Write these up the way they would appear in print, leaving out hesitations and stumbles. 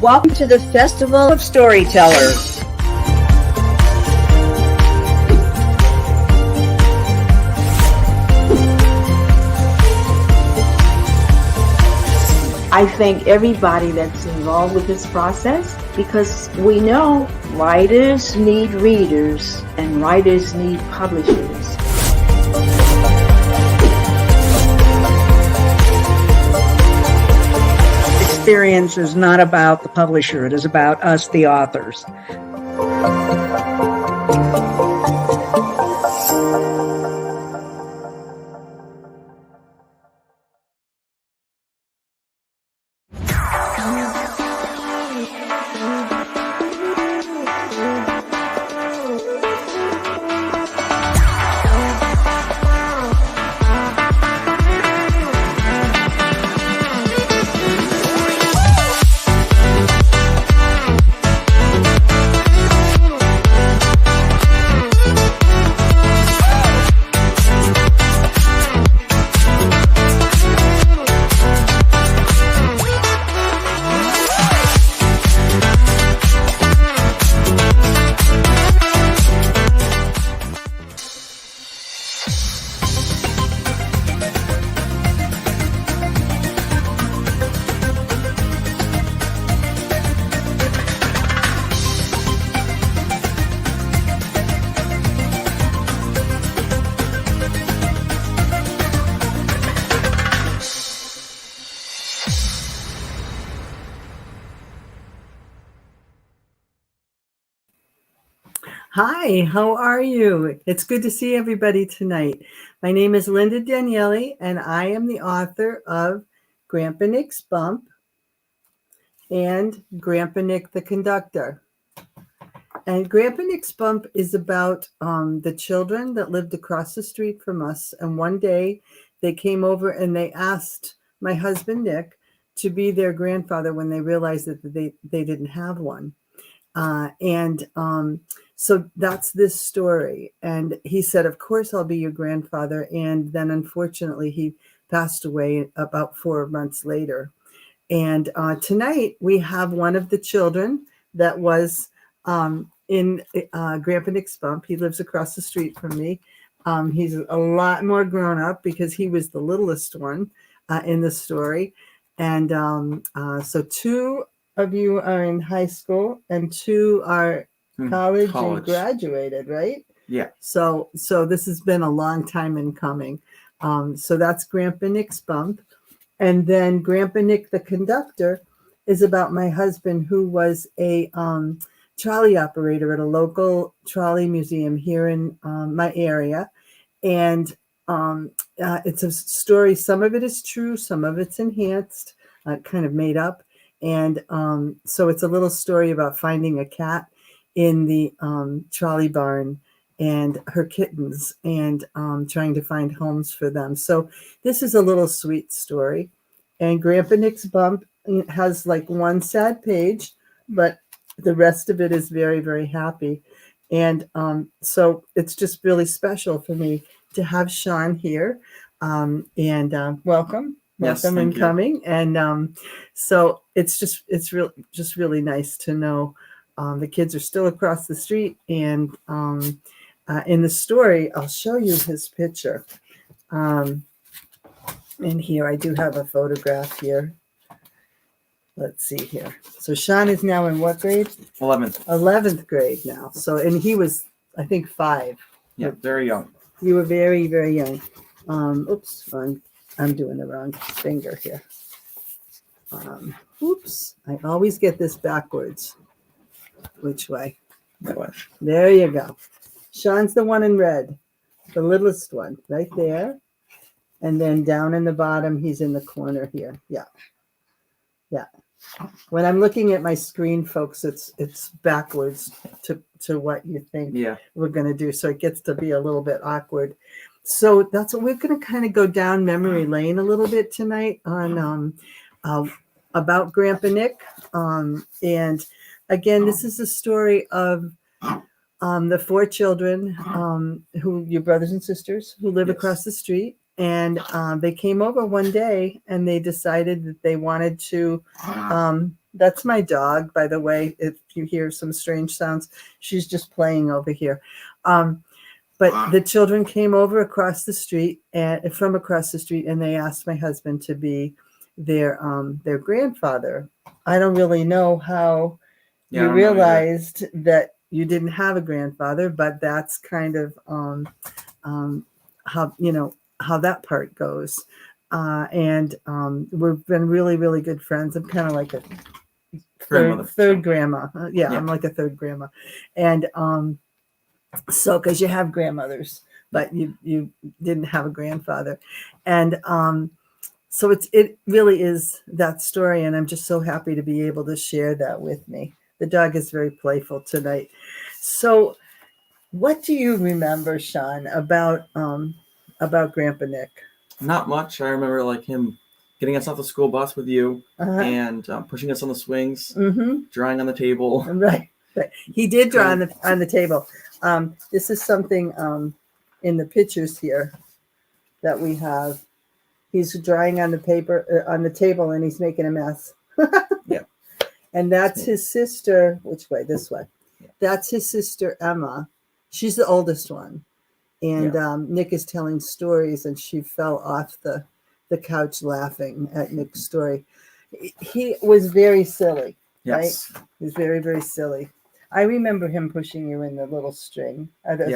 Welcome to the Festival of Storytellers. I thank everybody that's involved with this process because we know writers need readers and writers need publishers. Experience is not about the publisher, it is about us, the authors. Hi, how are you? It's good to see everybody tonight. My name is Lynda Daniele, and I am the author of Grandpa Nick's Bump and Grandpa Nick the Conductor. And Grandpa Nick's Bump is about the children that lived across the street from us. And one day they came over and they asked my husband, Nick, to be their grandfather when they realized that they didn't have one. So that's this story. And he said, of course, I'll be your grandfather. And then unfortunately, he passed away about 4 months later. And tonight we have one of the children that was in Grandpa Nick's Bump. He lives across the street from me. He's a lot more grown up because he was the littlest one in the story. And so 2 of you are in high school and 2 are college and graduated, right? Yeah. So this has been a long time in coming. So that's Grandpa Nick's Bump. And then Grandpa Nick the Conductor is about my husband, who was a trolley operator at a local trolley museum here in my area. And it's a story. Some of it is true. Some of it's enhanced, kind of made up. And so it's a little story about finding a cat in the trolley barn and her kittens and trying to find homes for them. So this is a little sweet story. And Grandpa Nick's Bump has like 1 sad page, but the rest of it is very, very happy. And so it's just really special for me to have Sean here. Welcome. Yes, Welcome and you. Coming. And so it's really nice to know the kids are still across the street. And in the story, I'll show you his picture. And here I do have a photograph here. Let's see here. So Sean is now in what grade? 11th grade now. So, and he was, I think, 5. Yeah, very young. You were very, very young. Oops, I'm doing the wrong finger here. Oops, I always get this backwards. Which way? That way. There you go. Sean's the one in red, the littlest one, right there. And then down in the bottom, he's in the corner here. Yeah. Yeah. When I'm looking at my screen, folks, it's backwards to what you think we're going to do. So it gets to be a little bit awkward. So that's what we're going to kind of go down memory lane a little bit tonight on about Grandpa Nick. And again, this is a story of the 4 children who your brothers and sisters who live across the street. And they came over one day and they decided that they wanted to That's my dog, by the way. If you hear some strange sounds, she's just playing over here. But the children came over across the street and from across the street, and they asked my husband to be their grandfather. I don't really know how Yeah, I you don't know either. realized that you didn't have a grandfather, but that's kind of how how that part goes. And we've been really, really good friends. I'm kind of like a Grandmother. third grandma. Yeah. I'm like a third grandma. And so because you have grandmothers, but you didn't have a grandfather. And so it really is that story, and I'm just so happy to be able to share that with me. The dog is very playful tonight. So what do you remember, Sean, about Grandpa Nick? Not much. I remember like him getting us off the school bus with you and pushing us on the swings, drawing on the table. Right. He did draw on the table. This is something in the pictures here that we have. He's drawing on the paper on the table, and he's making a mess. Yeah. And that's his sister. Which way? This way. Yeah. That's his sister Emma. She's the oldest one. And Nick is telling stories, and she fell off the couch laughing at Nick's story. He was very silly, Yes. right? He was very, very silly. I remember him pushing you in the little string,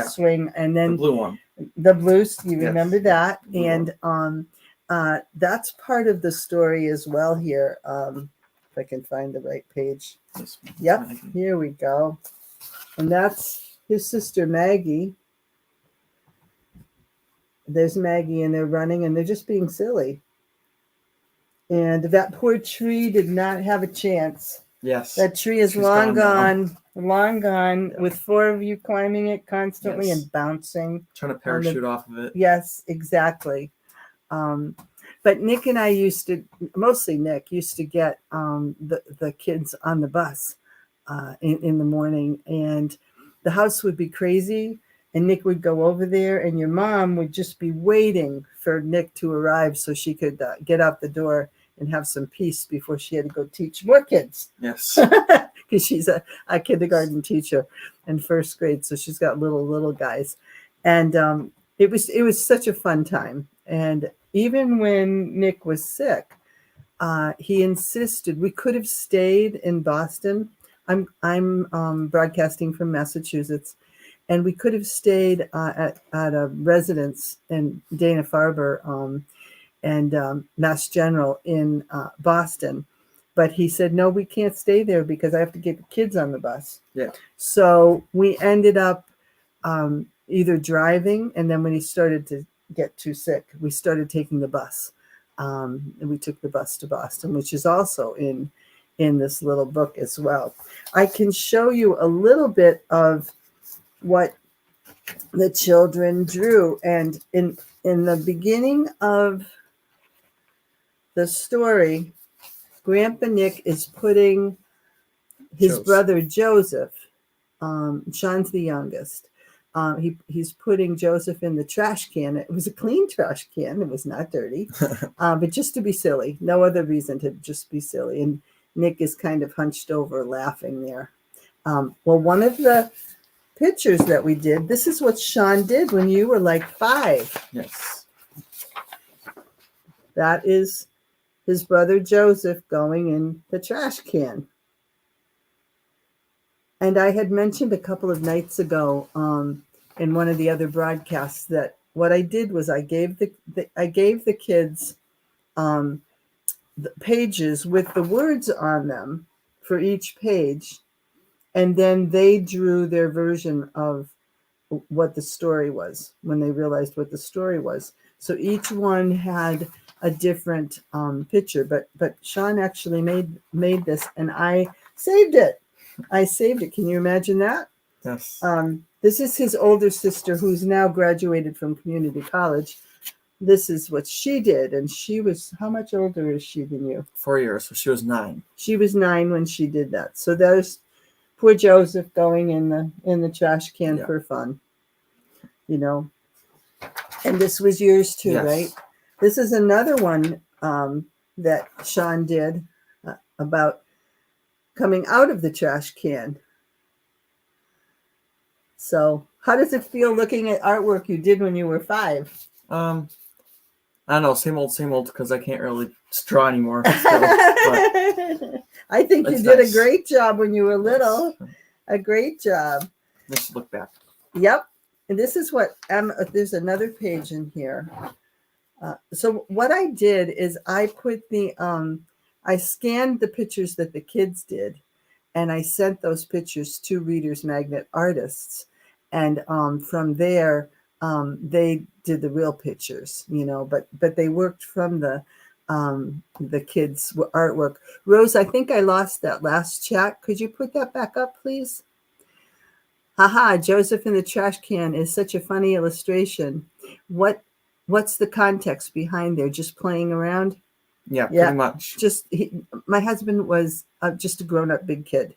swing, and then The blue one. the blues. You Yes. remember that? The blue And that's part of the story as well here. If I can find the right page. This one. Yep, here we go. And that's his sister Maggie. There's Maggie, and they're running, and they're just being silly. And that poor tree did not have a chance. Yes. That tree is She's long gone gone, Yeah. with 4 of you climbing it constantly Yes. and bouncing. Trying to parachute off of it. Yes, exactly. But Nick and I mostly Nick, used to get the kids on the bus in the morning, and the house would be crazy, and Nick would go over there, and your mom would just be waiting for Nick to arrive so she could get out the door and have some peace before she had to go teach more kids. Yes. Because she's a kindergarten teacher in first grade, so she's got little guys. And it was such a fun time. And even when Nick was sick, he insisted we could have stayed in Boston. I'm broadcasting from Massachusetts, and we could have stayed at a residence in Dana-Farber and Mass General in Boston. But he said, no, we can't stay there because I have to get the kids on the bus. Yeah. So we ended up either driving, and then when he started to get too sick, we started taking the bus. And we took the bus to Boston, which is also in this little book as well. I can show you a little bit of what the children drew. And in the beginning of the story, Grandpa Nick is putting his brother Joseph, Sean's the youngest, he's putting Joseph in the trash can. It was a clean trash can. It was not dirty, but just to be silly. No other reason, to just be silly. And Nick is kind of hunched over laughing there. Well, one of the pictures that we did, this is what Sean did when you were like 5. Yes. That is his brother Joseph going in the trash can. And I had mentioned a couple of nights ago in one of the other broadcasts that what I did was I gave the kids the pages with the words on them for each page, and then they drew their version of what the story was when they realized what the story was. So each one had a different picture, but Sean actually made this, and I saved it. Can you imagine that? Yes. This is his older sister, who's now graduated from community college. This is what she did, and she was, how much older is she than you? 4 years, so she was 9. She was 9 when she did that. So there's poor Joseph going in the trash can for fun, you know. And this was yours too, Yes. right? This is another one that Sean did about coming out of the trash can. So how does it feel looking at artwork you did when you were 5? I don't know, same old, because I can't really draw anymore. Still, but I think you it's did nice. a great job when you were little. A great job. Let's look back. Yep. And this is what there's another page in here. So what I did is I put I scanned the pictures that the kids did, and I sent those pictures to Reader's Magnet artists. And from there, they did the real pictures, but they worked from the kids' artwork. Rose, I think I lost that last chat. Could you put that back up, please? Haha, Joseph in the trash can is such a funny illustration. What's the context behind there? Just playing around? Yeah, pretty much. My husband was just a grown-up big kid.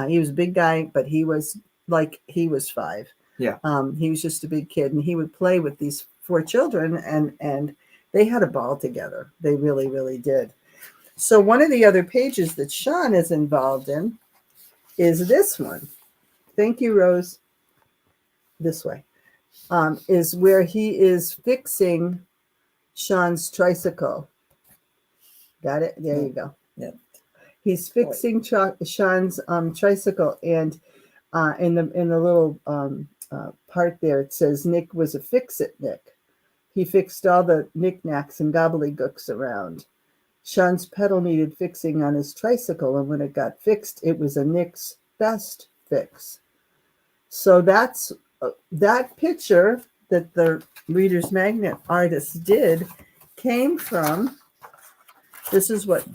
He was a big guy, but he was 5. Yeah. He was just a big kid, and he would play with these 4 children, and they had a ball together. They really, really did. So one of the other pages that Sean is involved in is this one. Thank you, Rose. This way. Is where he is fixing Sean's tricycle. Got it? There you go. Yeah. He's fixing Sean's tricycle, and in the little part there, it says Nick was a fix-it Nick. He fixed all the knickknacks and gobbledygooks around. Sean's pedal needed fixing on his tricycle, and when it got fixed, it was a Nick's best fix. So that's that picture that the Reader's Magnet artist did came from. This is what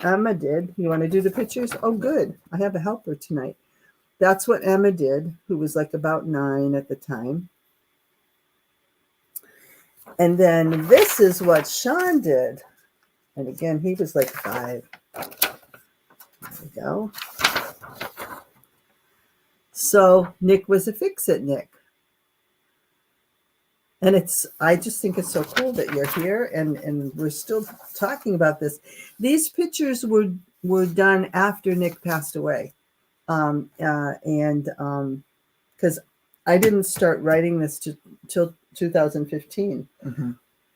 Emma did. You want to do the pictures? Oh, good. I have a helper tonight. That's what Emma did, who was like about 9 at the time. And then this is what Sean did. And again, he was like 5. There we go. So Nick was a fix-it Nick. And I just think it's so cool that you're here and we're still talking about this. These pictures were done after Nick passed away. And because I didn't start writing this till 2015,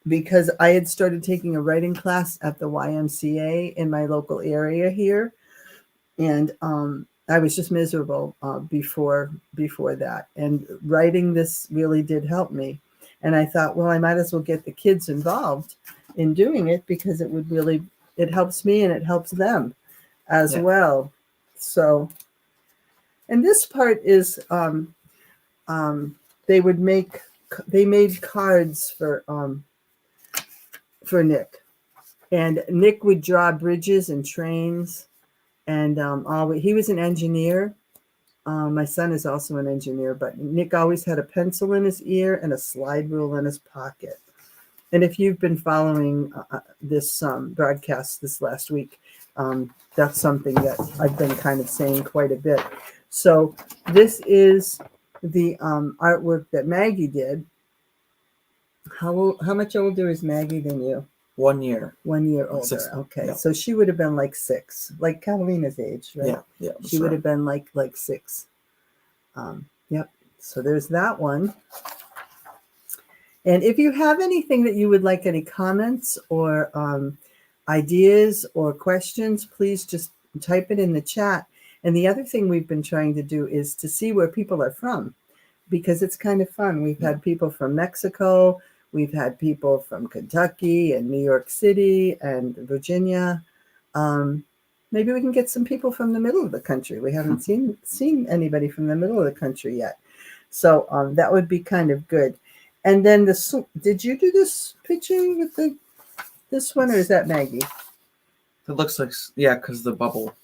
because I had started taking a writing class at the YMCA in my local area here. And I was just miserable before that. And writing this really did help me. And I thought, well, I might as well get the kids involved in doing it, because it helps me and it helps them as well. So, and this part is, they made cards for Nick, and Nick would draw bridges and trains, and he was an engineer. My son is also an engineer, but Nick always had a pencil in his ear and a slide rule in his pocket. And if you've been following this broadcast this last week, that's something that I've been kind of saying quite a bit. So this is the artwork that Maggie did. How much older is Maggie than you? 1 year. 1 year older. 6, Okay. yeah. So she would have been like 6, like Catalina's age, right? Yeah. She would have been like 6. Yep. So there's that one. And if you have anything that you would like, any comments or ideas or questions, please just type it in the chat. And the other thing we've been trying to do is to see where people are from, because it's kind of fun. We've had people from Mexico. We've had people from Kentucky and New York City and Virginia. Maybe we can get some people from the middle of the country. We haven't seen anybody from the middle of the country yet. So that would be kind of good. And then did you do this picture with this one, or is that Maggie? It looks like, because the bubble.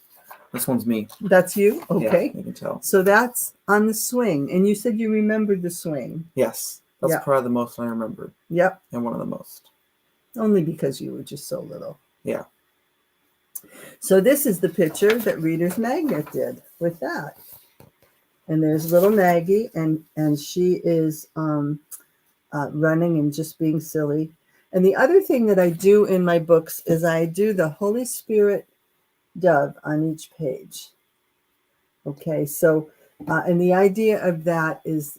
This one's me. That's you? Okay. Yeah, you can tell. So that's on the swing. And you said you remembered the swing. Yes. That's probably the most I remember. Yep. And one of the most. Only because you were just so little. Yeah. So this is the picture that Reader's Magnet did with that. And there's little Maggie, and she is running and just being silly. And the other thing that I do in my books is I do the Holy Spirit dove on each page. Okay, so and the idea of that is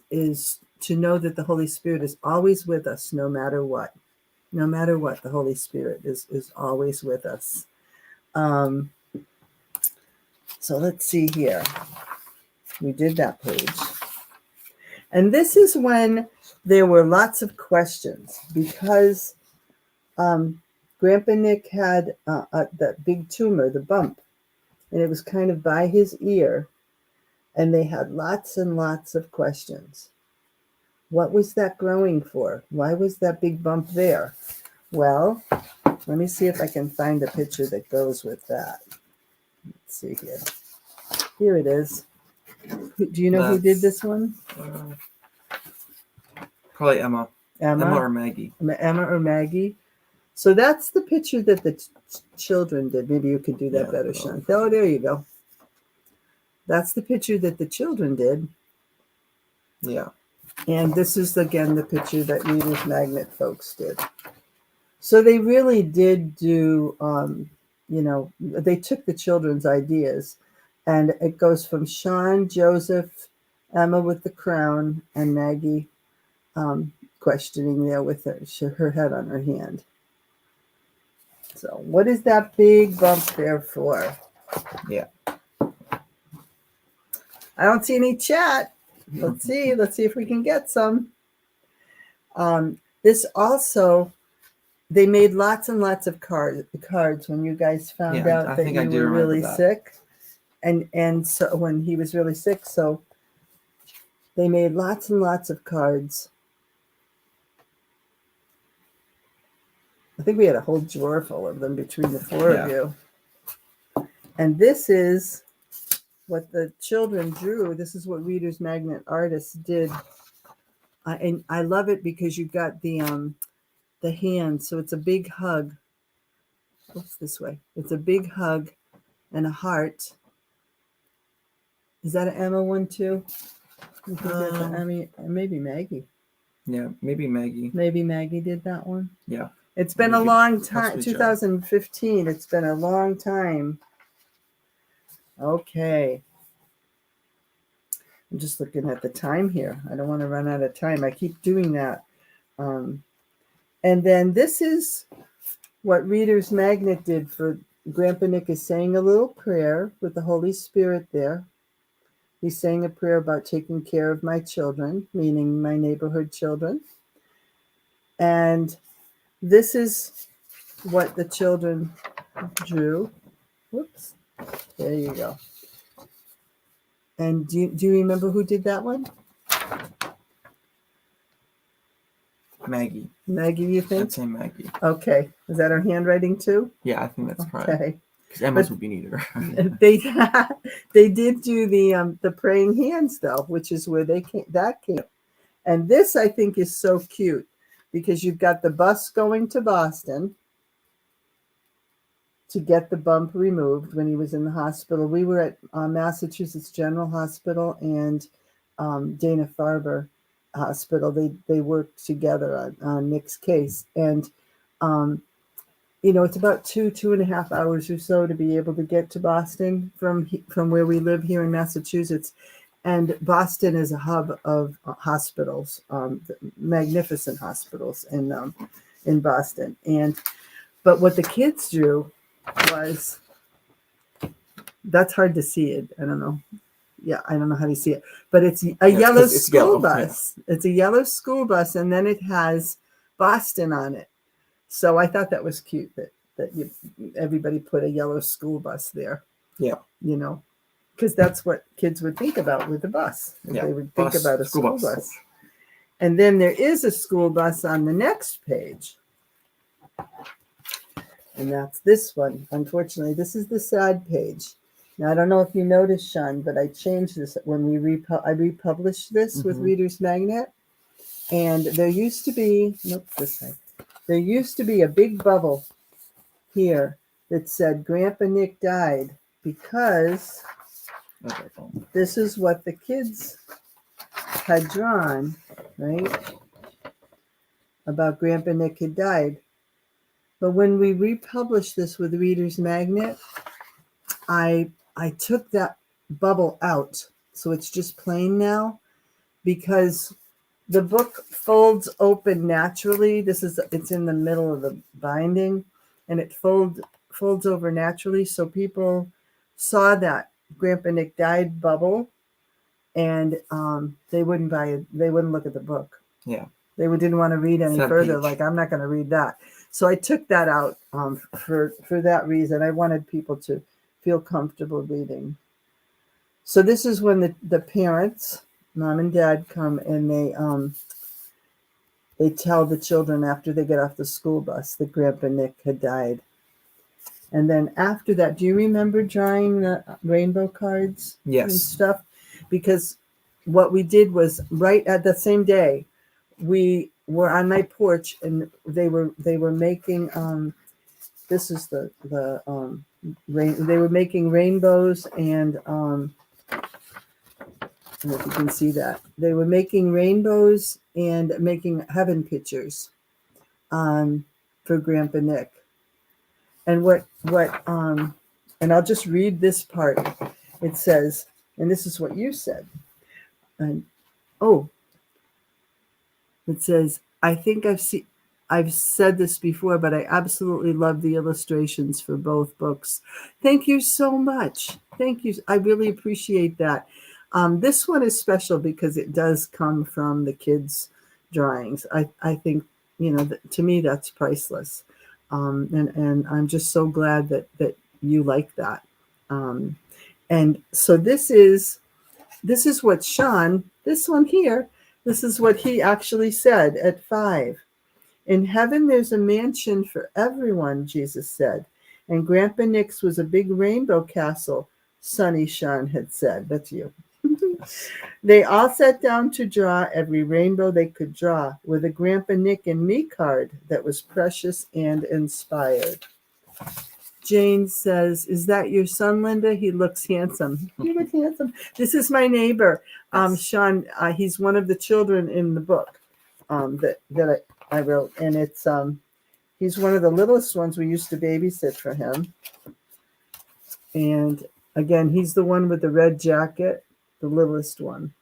to know that the Holy Spirit is always with us, no matter what. No matter what, the Holy Spirit is always with us. So let's see here. We did that page. And this is when there were lots of questions because Grandpa Nick had that big tumor, the bump, and it was kind of by his ear. And they had lots and lots of questions. What was that growing for? Why was that big bump there? Well, let me see if I can find a picture that goes with that. Let's see here. Here it is. Do you know who did this one? Probably Emma. Emma or Maggie. Emma or Maggie. So that's the picture that the children did. Maybe you could do that better, Sean. Oh, there you go. That's the picture that the children did. Yeah. And this is, again, the picture that Reader's Magnet folks did. So they really did do, they took the children's ideas. And it goes from Sean, Joseph, Emma with the crown, and Maggie questioning there with her head on her hand. So what is that big bump there for? Yeah. I don't see any chat. Let's see if we can get some. This also, they made lots and lots of cards when you guys found out that you were really sick. And so when he was really sick, so they made lots and lots of cards. I think we had a whole drawer full of them between the four of you. And this is what the children drew. This is what Reader's Magnet artists did. And I love it because you've got the hand. So it's a big hug. Oops, this way. It's a big hug and a heart. Is that an Emma one too? You think that's maybe Maggie. Yeah, maybe Maggie. Maybe Maggie did that one. Yeah. It's been a long time. 2015. It's been a long time. Okay. I'm just looking at the time here. I don't want to run out of time. I keep doing that. And then this is what Reader's Magnet did for Grandpa Nick is saying a little prayer with the Holy Spirit there. He's saying a prayer about taking care of my children, meaning my neighborhood children. And this is what the children drew. Whoops. There you go. And do you remember who did that one? Maggie. Maggie, you think? I'd say Maggie. Okay. Is that her handwriting too? Yeah, I think that's correct. Okay. Because Emma's would be neater. they did do the praying hands though, which is where that came. And this I think is so cute because you've got the bus going to Boston to get the bump removed when he was in the hospital. We were at Massachusetts General Hospital and Dana-Farber Hospital. They worked together on Nick's case. And, it's about 2.5 hours or so to be able to get to Boston from where we live here in Massachusetts. And Boston is a hub of hospitals, magnificent hospitals in Boston. But what the kids drew was, that's hard to see it. I don't know. Yeah, I don't know how to see it, but it's a yellow school bus. Yeah. It's a yellow school bus, and then it has Boston on it. So I thought that was cute that everybody put a yellow school bus there. Yeah, because that's what kids would think about with the bus. Yeah, they would think about a school bus. And then there is a school bus on the next page. And that's this one. Unfortunately, this is the sad page. Now, I don't know if you noticed, Sean, but I changed this when I republished this with Reader's Magnet. And there used to be, there used to be a big bubble here that said Grandpa Nick died because this is what the kids had drawn, right? About Grandpa Nick had died. But when we republished this with Reader's Magnet, I took that bubble out. So it's just plain now because the book folds open naturally. It's in the middle of the binding and it folds over naturally. So people saw that Grandpa Nick died bubble and they wouldn't buy it. They wouldn't look at the book. Yeah. They didn't want to read any Front further. page. Like, I'm not going to read that. So I took that out for that reason. I wanted people to feel comfortable reading. So this is when the parents, mom and dad, come and they tell the children after they get off the school bus that Grandpa Nick had died. And then after that, do you remember drawing the rainbow cards and Yes. stuff? Because what we did was right at the same day, we were on my porch and they were making this is the rain. They were making rainbows and I don't know if you can see that. They were making rainbows and making heaven pictures for Grandpa Nick. And and I'll just read this part. It says, and this is what you said. And it says, I think I've said this before, but I absolutely love the illustrations for both books. Thank you so much. Thank you. I really appreciate that. This one is special because it does come from the kids' drawings. I think, to me, that's priceless. And I'm just so glad that you like that. And so this is what Sean, this one here, this is what he actually said at 5. In heaven, there's a mansion for everyone, Jesus said. And Grandpa Nick's was a big rainbow castle, Sonny Sean had said. That's you. They all sat down to draw every rainbow they could draw with a Grandpa Nick and me card that was precious and inspired. Jane says, is that your son, Lynda? He looks handsome. He looks handsome. This is my neighbor, Sean. He's one of the children in the book that I wrote. And it's he's one of the littlest ones. We used to babysit for him. And again, he's the one with the red jacket, the littlest one.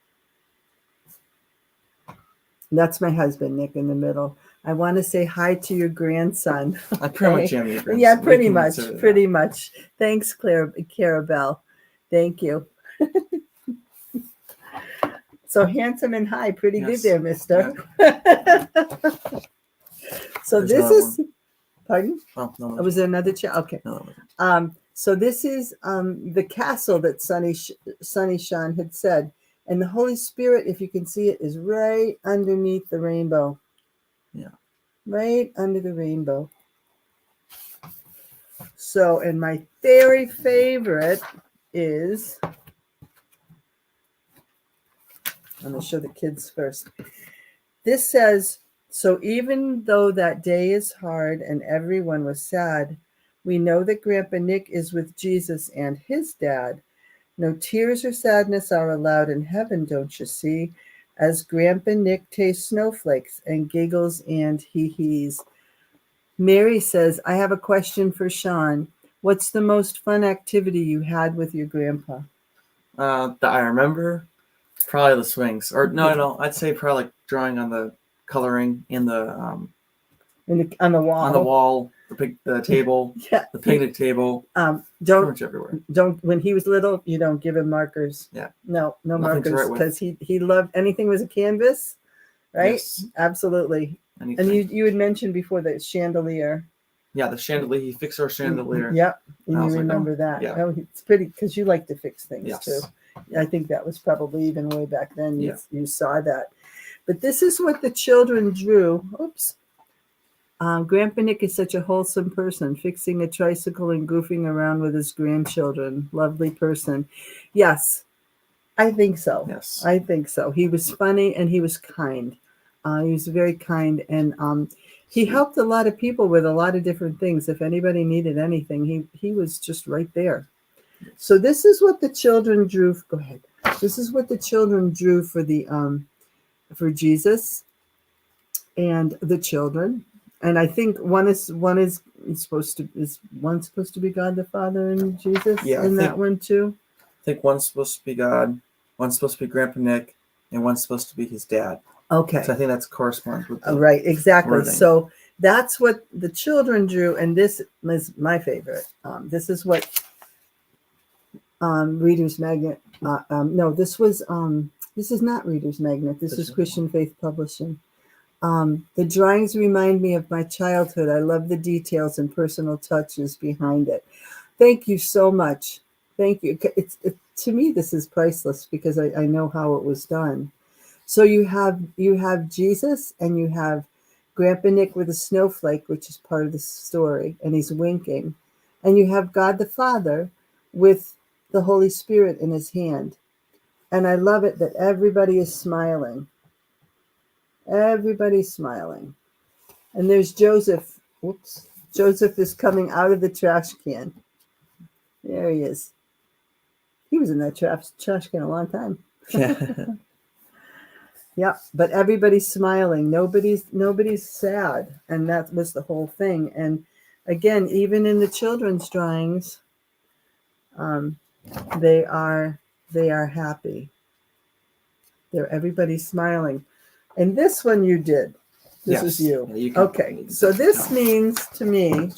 That's my husband, Nick, in the middle. I want to say hi to your grandson. I pretty much am your grandson. Yeah, pretty much. Thanks, Carabelle. Thank you. So handsome and high, pretty good there, mister. Yeah. So There's this is, one. Pardon? Oh, no. Was there another chat? Okay. No, so this is the castle that Sonny Sean had said. And the Holy Spirit, if you can see it, is right underneath the rainbow. Yeah. Right under the rainbow. So, and my very favorite is, I'm going to show the kids first. This says, so even though that day is hard and everyone was sad, we know that Grandpa Nick is with Jesus and his dad. No tears or sadness are allowed in heaven, don't you see? As Grandpa Nick tastes snowflakes and giggles and hee-hees. Mary says, I have a question for Sean. What's the most fun activity you had with your grandpa? That I remember, probably the swings. Or no, I'd say probably like drawing on the coloring in the on the wall. On the wall, the table, yeah. The picnic table. Pretty much everywhere. When he was little, you don't give him markers. Yeah. No markers, because he loved anything was a canvas, right? Yes. Absolutely. Anything. And you had mentioned before the chandelier. Yeah, the chandelier. He fixed our chandelier. Yep. And you remember that. Yeah. Oh, it's pretty because you like to fix things too. I think that was probably even way back then. You saw that. But this is what the children drew. Oops. Grandpa Nick is such a wholesome person, fixing a tricycle and goofing around with his grandchildren. Lovely person. Yes, I think so. Yes. I think so. He was funny and he was kind. He was very kind, and he helped a lot of people with a lot of different things. If anybody needed anything, he was just right there. So this is what the children drew. Go ahead. This is what the children drew for the for Jesus and the children. And I think one is supposed to be God the Father and Jesus in that one too. think one's supposed to be God, one's supposed to be Grandpa Nick, and one's supposed to be his dad. Okay. So I think that's corresponds with the Right, exactly. wording. So that's what the children drew, and this is my favorite. This is what Reader's Magnet. No, this is not Reader's Magnet. This is Christian Faith Publishing. The drawings remind me of my childhood. I love the details and personal touches behind it. Thank you so much. Thank you. To me, this is priceless because I know how it was done. So you have Jesus and you have Grandpa Nick with a snowflake, which is part of the story, and he's winking. And you have God the Father with the Holy Spirit in his hand. And I love it that everybody is smiling. Everybody's smiling. And there's Joseph. Whoops. Joseph is coming out of the trash can. There he is. He was in that trash can a long time. Yeah. Yeah, but everybody's smiling. Nobody's sad, and that was the whole thing. And again, even in the children's drawings, they are happy. Everybody's smiling. And this one you did. This is you. Yeah, you can, okay, so this means to me,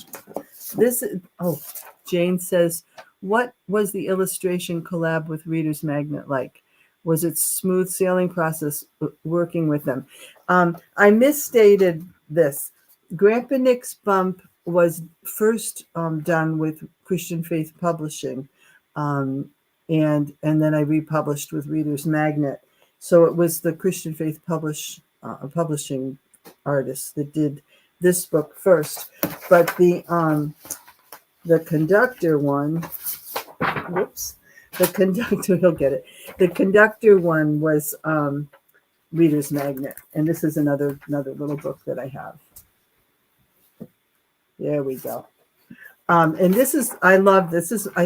Jane says, what was the illustration collab with Reader's Magnet like? Was it smooth sailing process working with them? I misstated this. Grandpa Nick's Bump was first done with Christian Faith Publishing, and then I republished with Reader's Magnet. So it was the Christian Faith Publishing artists that did this book first. But the conductor one, the conductor, he'll get it. The conductor one was Reader's Magnet, and this is another little book that I have. There we go. And this is, I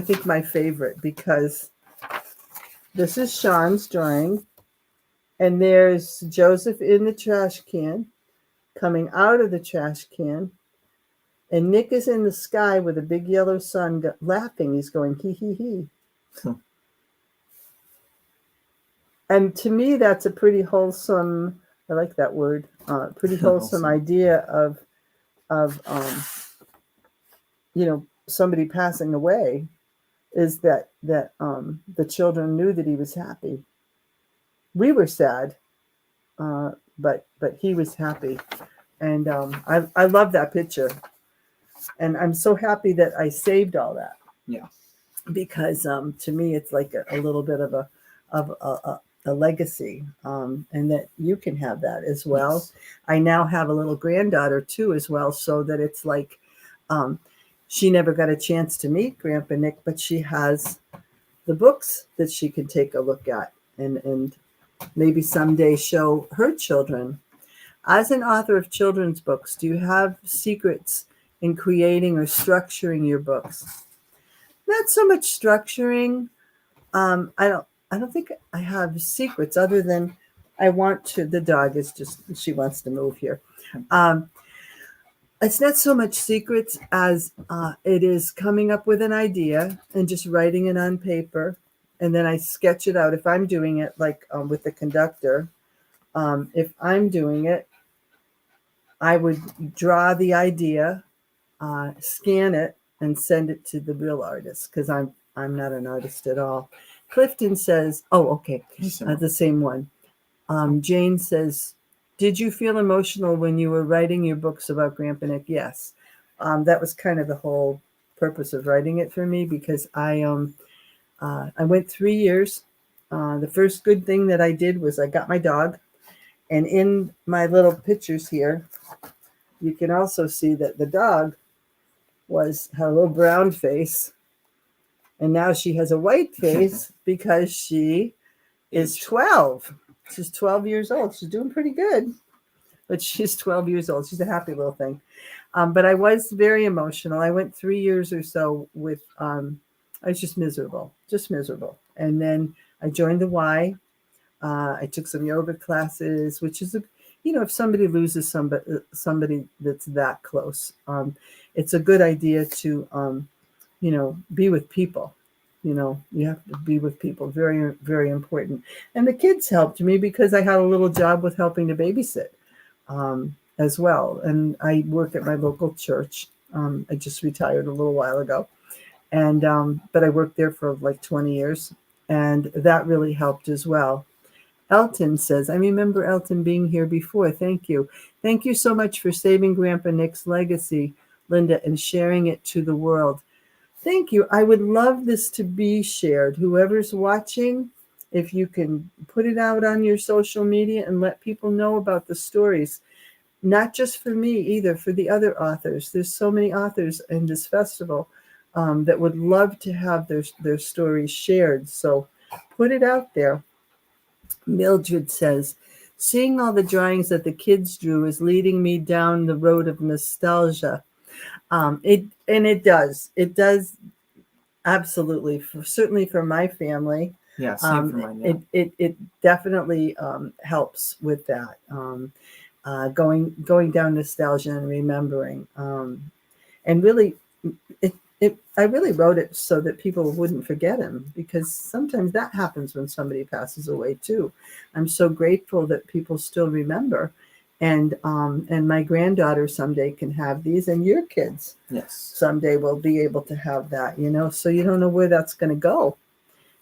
think, my favorite because this is Sean's drawing, and there's Joseph in the trash can, coming out of the trash can, and Nick is in the sky with a big yellow sun laughing. He's going, hee, hee, hee. And to me, that's a pretty wholesome, I like that word, pretty wholesome idea of somebody passing away, is that the children knew that he was happy. We were sad, but he was happy. And I love that picture. And I'm so happy that I saved all that. Yeah. Because to me, it's like a little bit of a legacy, and that you can have that as well. Yes. I now have a little granddaughter too as well, so that it's like she never got a chance to meet Grandpa Nick, but she has the books that she can take a look at and maybe someday show her children. As an author of children's books, do you have secrets in creating or structuring your books? Not so much structuring. I don't think I have secrets other than the dog is just, she wants to move here. It's not so much secrets as it is coming up with an idea and just writing it on paper. And then I sketch it out. If I'm doing it like with the conductor, if I'm doing it, I would draw the idea, scan it, and send it to the real artist, because I'm not an artist at all. Clifton says, the same one. Jane says, did you feel emotional when you were writing your books about Grandpa Nick? Yes. That was kind of the whole purpose of writing it for me, because I went 3 years. The first good thing that I did was I got my dog. And in my little pictures here, you can also see that the dog had a little brown face. And now she has a white face because she is 12. She's 12 years old. She's doing pretty good, but she's 12 years old. She's a happy little thing. But I was very emotional. I went 3 years or so with, I was just miserable. And then I joined the Y. I took some yoga classes, which is, if somebody loses somebody that's that close, it's a good idea to, be with people. You have to be with people. Very, very important. And the kids helped me because I had a little job with helping to babysit as well. And I work at my local church. I just retired a little while ago. And but I worked there for like 20 years. And that really helped as well. Elton says, I remember Elton being here before. Thank you. Thank you so much for saving Grandpa Nick's legacy, Lynda, and sharing it to the world. Thank you. I would love this to be shared. Whoever's watching, if you can put it out on your social media and let people know about the stories, not just for me either, for the other authors. There's so many authors in this festival that would love to have their stories shared. So put it out there. Mildred says, seeing all the drawings that the kids drew is leading me down the road of nostalgia. It does absolutely, certainly for my family. Yeah, same for mine. Yeah. It definitely helps with that. Going down nostalgia and remembering, and really, I really wrote it so that people wouldn't forget him, because sometimes that happens when somebody passes away too. I'm so grateful that people still remember, and my granddaughter someday can have these, and your kids someday will be able to have that. So you don't know where that's going to go.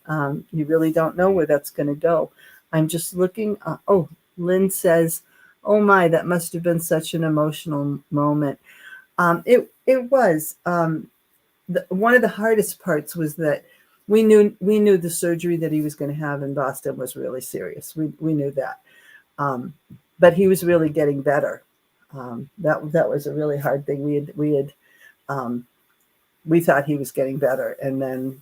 You really don't know where that's going to go. I'm just looking. Lynn says, "Oh my, that must have been such an emotional moment." It was. One of the hardest parts was that we knew the surgery that he was going to have in Boston was really serious. We knew that, but he was really getting better. That was a really hard thing. We thought he was getting better, and then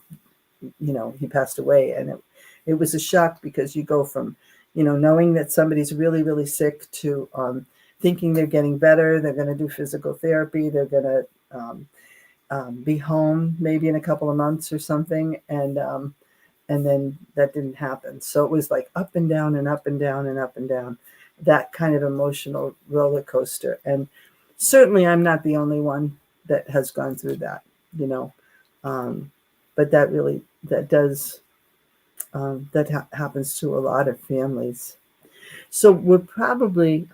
he passed away, and it was a shock, because you go from knowing that somebody's really, really sick to thinking they're getting better, they're going to do physical therapy, they're going to be home maybe in a couple of months or something, and then that didn't happen. So it was like up and down and up and down and up and down, that kind of emotional roller coaster. And certainly I'm not the only one that has gone through that, but that happens to a lot of families. So we're probably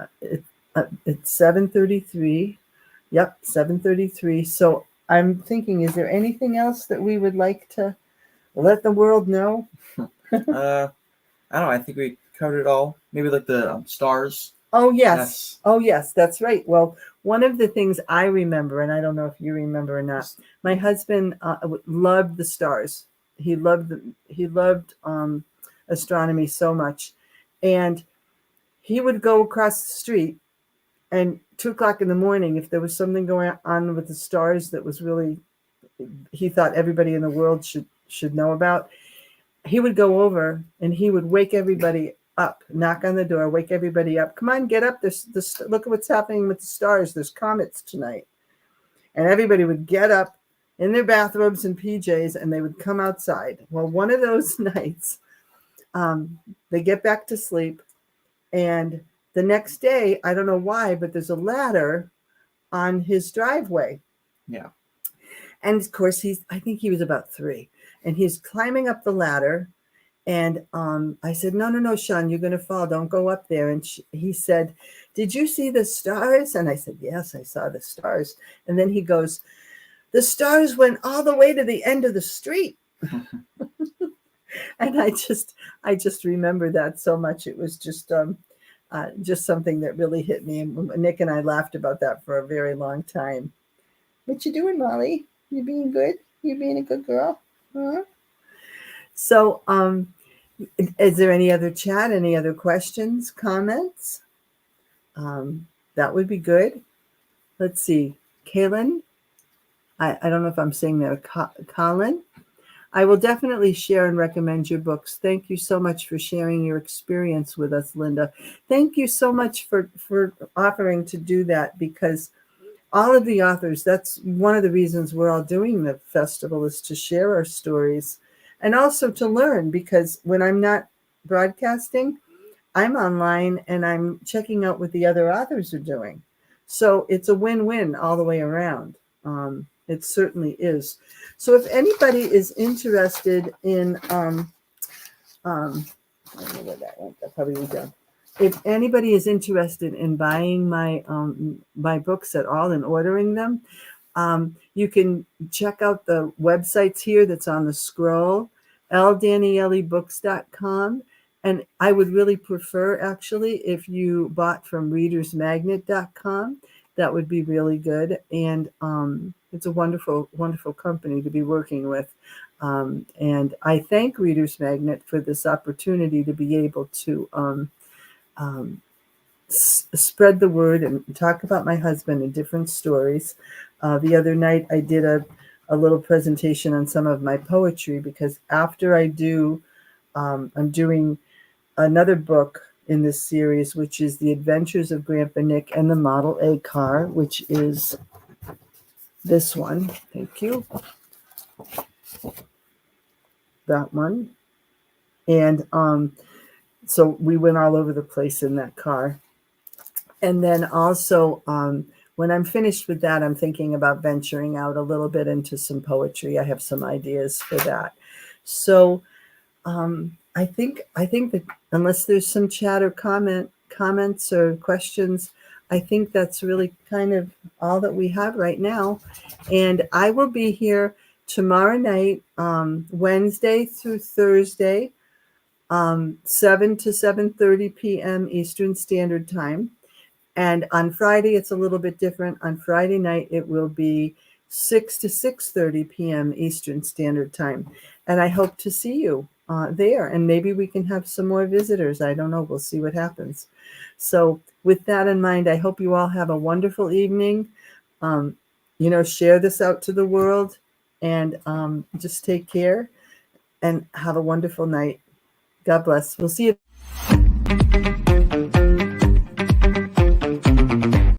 at 7:33. Yep, 7:33. So I'm thinking, is there anything else that we would like to let the world know? I don't know. I think we covered it all. Maybe like the stars. Oh, yes. Oh, yes, that's right. Well, one of the things I remember, and I don't know if you remember or not, my husband loved the stars. He loved astronomy so much. And he would go across the street, and 2:00 in the morning, if there was something going on with the stars that was really, he thought everybody in the world should know about, he would go over and he would wake everybody up, knock on the door, wake everybody up. Come on, get up. Look at what's happening with the stars. There's comets tonight. And everybody would get up in their bathrobes and PJs, and they would come outside. Well, one of those nights, they get back to sleep, and the next day, I don't know why, but there's a ladder on his driveway. Yeah. And of course, I think he was about 3, and he's climbing up the ladder. And I said, no, Sean, you're going to fall. Don't go up there. And he said, did you see the stars? And I said, yes, I saw the stars. And then he goes, the stars went all the way to the end of the street. And I just remember that so much. It was just something that really hit me. And Nick and I laughed about that for a very long time. What you doing, Molly? You being good? You being a good girl? Huh? So, is there any other chat? Any other questions, comments? That would be good. Let's see. Kaylin, I don't know if I'm saying that. Colin, I will definitely share and recommend your books. Thank you so much for sharing your experience with us, Lynda. Thank you so much for offering to do that, because all of the authors, that's one of the reasons we're all doing the festival, is to share our stories and also to learn, because when I'm not broadcasting, I'm online and I'm checking out what the other authors are doing. So it's a win-win all the way around. It certainly is. So if anybody is interested in, I don't know where that went. That probably went down. If anybody is interested in buying my books at all and ordering them, you can check out the websites here that's on the scroll, ldanielebooks.com. And I would really prefer, actually, if you bought from readersmagnet.com. That would be really good. And it's a wonderful, wonderful company to be working with. And I thank Readers Magnet for this opportunity to be able to spread the word and talk about my husband and different stories. The other night I did a little presentation on some of my poetry, because after I do, I'm doing another book in this series, which is The Adventures of Grandpa Nick and the Model A Car, which is this one. Thank you. That one. And so we went all over the place in that car. And then also, when I'm finished with that, I'm thinking about venturing out a little bit into some poetry. I have some ideas for that. So I think that unless there's some chat or comments or questions, I think that's really kind of all that we have right now. And I will be here tomorrow night, Wednesday through Thursday, 7 to 7:30 p.m. Eastern Standard Time. And on Friday, it's a little bit different. On Friday night, it will be 6 to 6:30 p.m. Eastern Standard Time. And I hope to see you there. And maybe we can have some more visitors. I don't know. We'll see what happens. So with that in mind, I hope you all have a wonderful evening. Share this out to the world, and just take care and have a wonderful night. God bless. We'll see you.